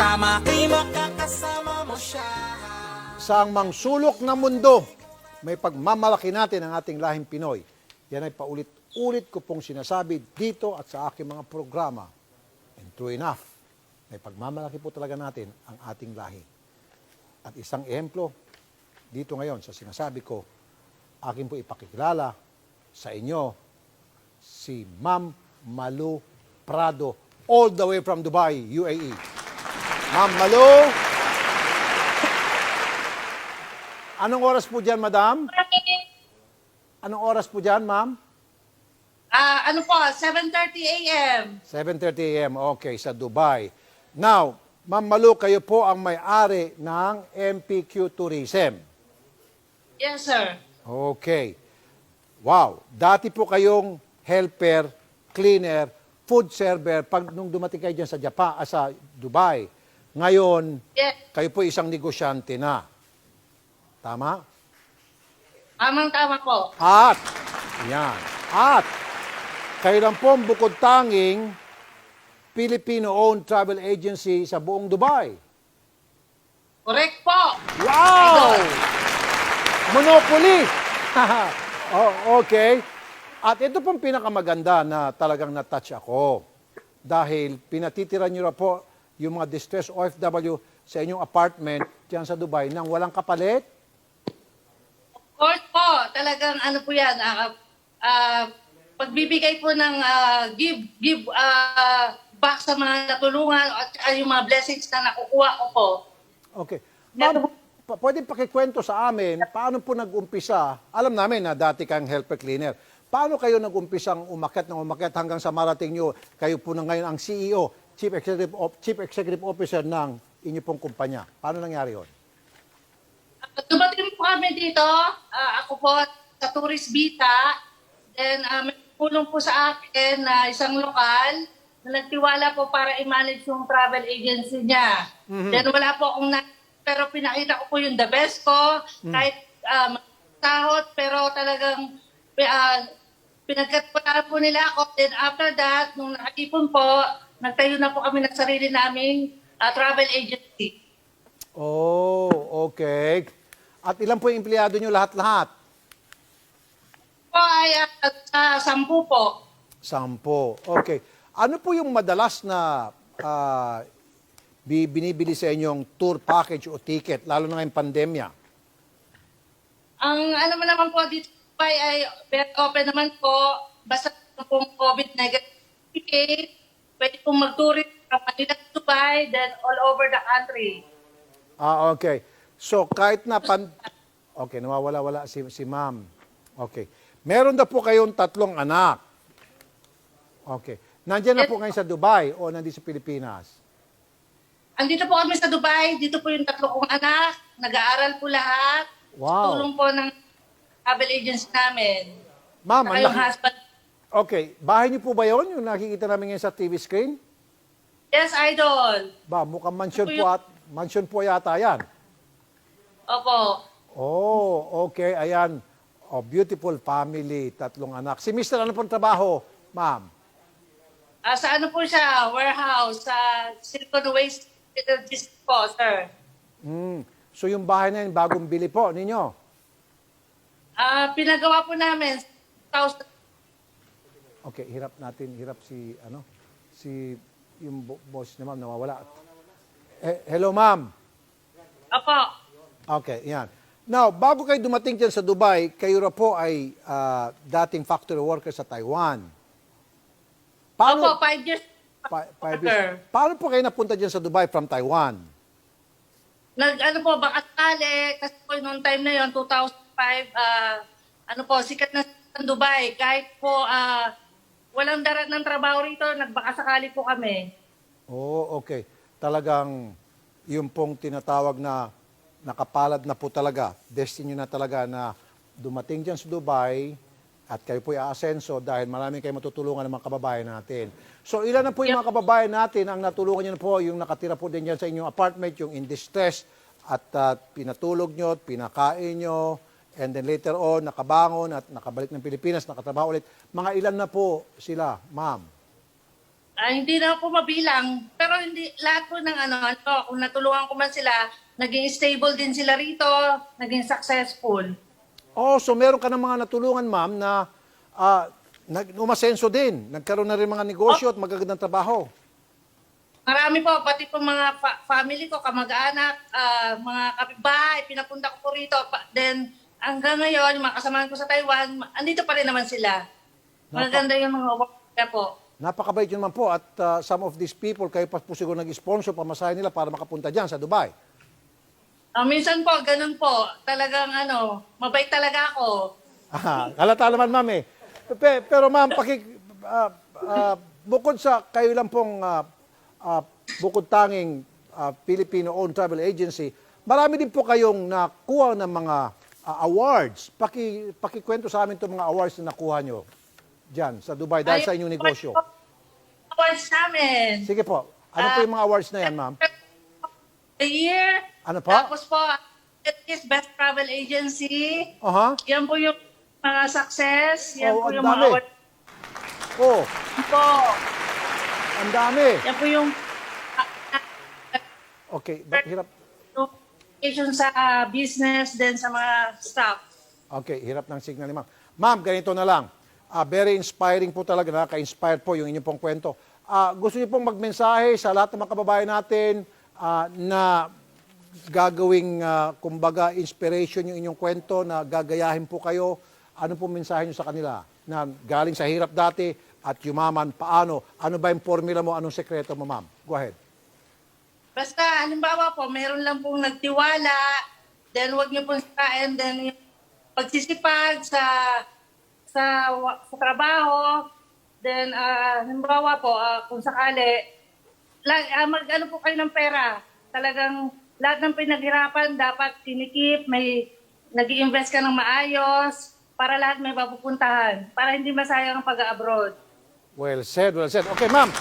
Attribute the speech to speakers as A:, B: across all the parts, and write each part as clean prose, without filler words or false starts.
A: tama ay makakasama mo siya.
B: Sa mang sulok na mundo, may pagmamalaki natin ang ating lahing Pinoy. Yan ay paulit-ulit ko pong sinasabi dito at sa aking mga programa. And true enough, may pagmamalaki po talaga natin ang ating lahi. At isang ehemplo, dito ngayon sa sinasabi ko, akin po ipakikilala sa inyo si Ma'am Malu Prado, all the way from Dubai, UAE. Ma'am Malu, anong oras po dyan, madam? Anong oras po dyan, ma'am?
C: Ano po, 7:30 a.m.
B: 7:30 a.m. Okay, sa Dubai. Now, Ma'am Malu, kayo po ang may-ari ng MPQ Tourism.
C: Yes, sir.
B: Okay. Wow. Dati po kayong helper, cleaner, food server nung dumating kayo dyan sa Japan, sa Dubai. Ngayon,
C: Yes.
B: kayo po isang negosyante na. Tama?
C: Tamang-tama po.
B: At, yan. At, kayo lang po ang bukod tanging Filipino-owned travel agency sa buong Dubai.
C: Correct po.
B: Wow! Monopoly! Oh, okay. At ito pong pinakamaganda na talagang na-touch ako. Dahil pinatitira nyo na po yung mga distressed OFW sa inyong apartment dyan sa Dubai nang walang kapalit.
C: Of course po. Talagang ano po yan. Pagbibigay po ng give back sa mga natulungan at yung mga blessings na nakukuha ko po.
B: Okay. Ma'am, pwede pakikwento sa amin, paano po nag-umpisa? Alam namin na dati kang helper cleaner. Paano kayo nag-umpisang umakyat hanggang sa marating nyo, kayo po na ngayon ang CEO, Chief Executive Officer ng inyo pong kumpanya? Paano nangyari yun?
C: Dumating po kami dito. Ako po sa tourist visa. Then may tulong po sa akin na isang lokal na nagtiwala po para i-manage yung travel agency niya. Then wala po akong pero pinakita ko po yung the best ko. Kahit sahot, pero talagang pinagkatwalaan po nila ako. Then after that, nung nakaipon po, nagtayo na po kami ng sarili naming travel agency.
B: Oh, okay. At ilan po yung empleyado nyo lahat-lahat?
C: Po ay 10 po.
B: 10. Okay. Ano po yung madalas na binibili sa inyong tour package o ticket, lalo na ngayong pandemya?
C: Ang ano mo naman po dito ay very open naman po. Basta kung COVID negative, pwede pong mag-tourist from Manila to Dubai, then all over the country.
B: Okay. So, kahit na okay, nawawala-wala si ma'am. Okay. Meron na po kayong 3 anak. Okay. Nandiyan na po ngayon sa Dubai o nandito sa Pilipinas?
C: Andito po kami sa Dubai. Dito po yung 3 kong anak. Nag-aaral po lahat.
B: Wow.
C: Tulong po ng travel agency namin.
B: Ma'am,
C: Saka yung husband.
B: Okay. Bahay niyo po ba yun? Yung nakikita namin ngayon sa TV screen?
C: Yes, idol.
B: Ba, mukhang mansion po yata yan.
C: Opo.
B: Oh, okay. Ayan. Oh, beautiful family. 3 anak. Si Mr. ano pong trabaho, ma'am?
C: Sa ano po siya? Warehouse. Sa Silicon Waste District po, sir.
B: So yung bahay na yun, bagong bili po ninyo?
C: Pinagawa po namin 1,000.
B: Okay, hirap si yung boss na ma'am, nawawala. Hello, ma'am.
C: Opo.
B: Okay, yan. Now, bago kayo dumating dyan sa Dubai, kayo na po ay dating factory worker sa Taiwan.
C: Opo, 5 years.
B: 5 years. Paano po kayo napunta dyan sa Dubai from Taiwan?
C: Ano po, baka sakali, kasi po noong time na yon 2005, sikat na sa Dubai. Kahit po walang darat ng trabaho rito, nagbaka sakali po kami.
B: Oh, okay. Talagang yung pong tinatawag na nakapalad na po talaga, destiny na talaga na dumating dyan sa Dubai at kayo po i-asenso dahil maraming kayo matutulungan ng mga kababayan natin. So ilan na po yung mga kababayan natin ang natulungan nyo na po, yung nakatira po din dyan sa inyong apartment, yung in distress at pinatulog nyo, pinakain nyo, and then later on, nakabangon at nakabalik ng Pilipinas, nakatrabaho ulit. Mga ilan na po sila, ma'am?
C: Hindi na po mabilang, pero hindi lahat po ng kung natulungan ko man sila, naging stable din sila rito, naging successful.
B: Oh, so meron ka ng mga natulungan, ma'am, na umasenso din. Nagkaroon na rin mga negosyo at magagandang trabaho.
C: Marami po, pati po mga family ko, kamag-anak, mga kapitbahay, pinapunta ko po rito. Then hanggang ngayon, yung mga kasamahan ko sa Taiwan, andito pa rin naman sila. Maganda yung mga work nila po.
B: Napakabait yun naman po at some of these people, kayo pa po siguro nag-sponsor, pamasahin nila para makapunta dyan sa Dubai.
C: Minsan po, ganun po. Talagang mabait talaga ako.
B: Halata naman, ma'am eh. Pero ma'am, bukod sa kayo lang pong bukod tanging Filipino-owned travel agency, marami din po kayong nakuha ng mga awards. Pakikwento sa amin itong mga awards na nakuha nyo dyan sa Dubai dahil sa inyong negosyo.
C: Awards namin.
B: Sige po. Ano po yung mga awards na yan, ma'am?
C: The year.
B: Ano po?
C: Tapos po, it is Best Travel Agency.
B: Aha.
C: Yan po yung mga success. Yan
B: Oh,
C: po
B: ang
C: yung
B: dami.
C: mga awards
B: Oh,
C: po.
B: ang dami.
C: Yan po yung
B: Okay, hirap.
C: education sa business din sa mga staff.
B: Okay, hirap ng signal ni ma'am. Ma'am, ganito na lang. Very inspiring po talaga, nakaka-inspire po yung inyong pong kwento. Gusto niyo pong magmensahe sa lahat ng mga kababayan natin na gagawing, kumbaga, inspiration yung inyong kwento, na gagayahin po kayo. Ano pong mensahe niyo sa kanila? Na galing sa hirap dati at yumaman, paano? Ano ba yung formula mo? Anong sekreto mo, ma'am? Go ahead.
C: Basta, halimbawa po, meron lang pong nagtiwala, then wag niyo pong sirain, then yung pagsisipag sa trabaho, then halimbawa po, kung sakali, mag-ano po kayo ng pera. Talagang lahat ng pinaghirapan dapat tinikip, may nag-i-invest ka ng maayos, para lahat may mapupuntahan, para hindi masayang ang pag-abroad.
B: Well said, well said. Okay, ma'am.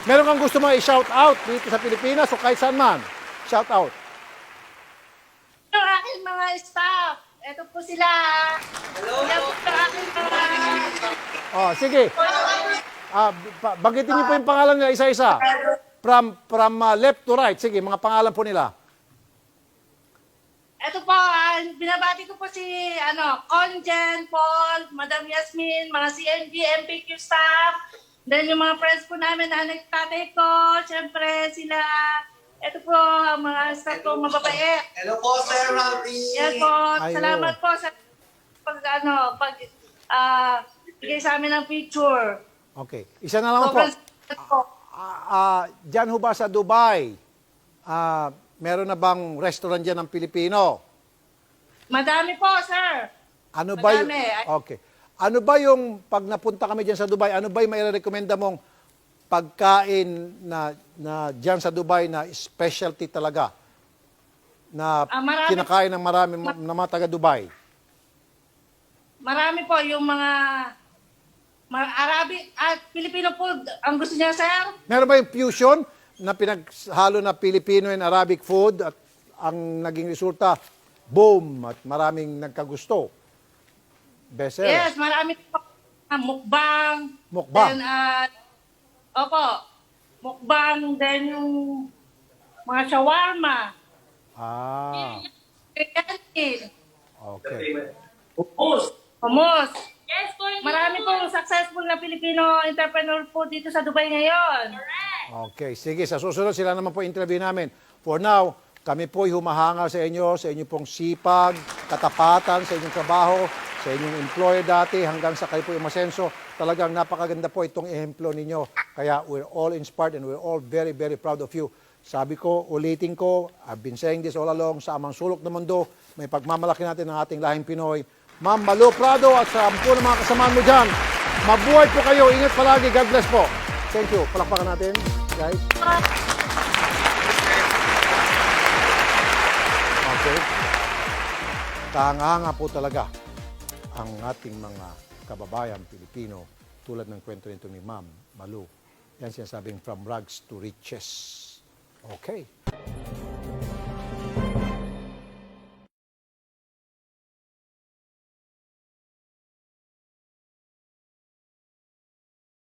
B: Meron kang gusto mo i-shout out dito sa Pilipinas o kahit saan man? Shout out.
C: Yung aking mga staff, eto po sila. Hello. Yan po yung aking mga...
B: Oh, sige. Banggitin niyo po yung pangalan nila isa-isa. From left to right. Sige, mga pangalan po nila.
C: Ito po, binabati ko po si Conjen, Paul, Madam Yasmin, mga CNG, MPQ staff, then yung mga friends po namin, anak tatay ko, syempre sila, ito po, ang mga staff ko, mababait.
A: Hello po, Sir Rafi.
C: Yan po,
B: Ayo.
C: salamat po sa bigay sa amin ng picture.
B: Okay. Isa na lang po.
C: Sobrang salamat po.
B: Diyan ho ba sa Dubai, meron na bang restaurant dyan ng Pilipino?
C: Madami po, sir.
B: Ano ba yung,
C: Madami.
B: okay. Ano ba yung, pag napunta kami dyan sa Dubai, ano ba yung mai-recommenda mong pagkain na dyan sa Dubai na specialty talaga? Na
C: Marami.
B: kinakain ng marami na mga taga-Dubai?
C: Marami po yung mga Arabic at Filipino food. Ang gusto niya, sir?
B: Meron ba yung fusion na pinaghalo na Filipino and Arabic food at ang naging resulta, boom, at maraming nagkagusto? Bestseller.
C: Yes, marami po. Mukbang.
B: Mukbang.
C: Then, mukbang. Then yung mga shawarma. Spaghetti.
B: Okay.
C: Hummus. Yes, marami pong successful na Filipino entrepreneur po dito sa Dubai ngayon.
B: Okay, sige. Sa susunod, sila naman po interview namin. For now, kami po'y humahanga sa inyo pong sipag, katapatan sa inyong trabaho, sa inyong employer dati, hanggang sa kayo po yung masenso. Talagang napakaganda po itong ehemplo ninyo. Kaya we're all inspired and we're all very, very proud of you. Sabi ko, ulitin ko, I've been saying this all along, sa amang sulok ng mundo, may pagmamalaki natin ng ating lahing Pinoy. Ma'am Malu Prado at sa ampo ng mga kasamaan mo dyan, mabuhay po kayo. Ingat palagi. God bless po. Thank you. Palakpakan natin, guys. Okay. Tanga-nga po talaga ang ating mga kababayan Pilipino tulad ng kwento nito ni Ma'am Malu. Yan sinasabing from rags to riches. Okay.